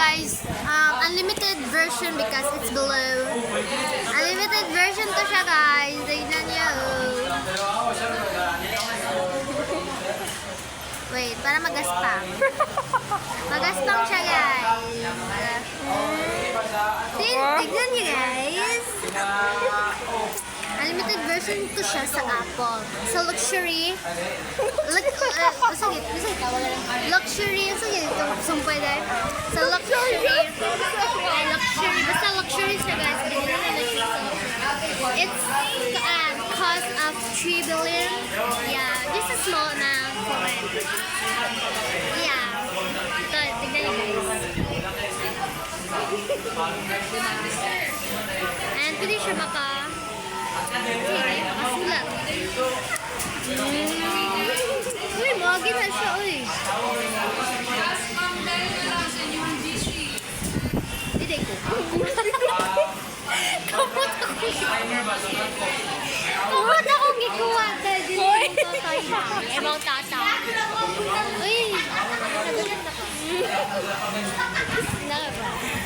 guys, unlimited version because it's blue. Unlimited version to siya guys. Tignan niyo. Wait, para magaspang. Magaspang siya guys. Tignan niyo guys. Unlimited version to siya sa Apple. So luxury. Luxury. Sumpay dahil. Sa luxury. Luxury. Basta luxury siya guys. It's cost of 3 billion. Yeah, just a small amount for it. Yeah. Ito, tignan niyo guys. And pwede siya makasulat. Uy, magi na siya, uy. Hindi ko. Kamot ako siya. Kamot akong gikuha. Hoy! Ibang tata. Uy! Nagulat ako. Nakaba.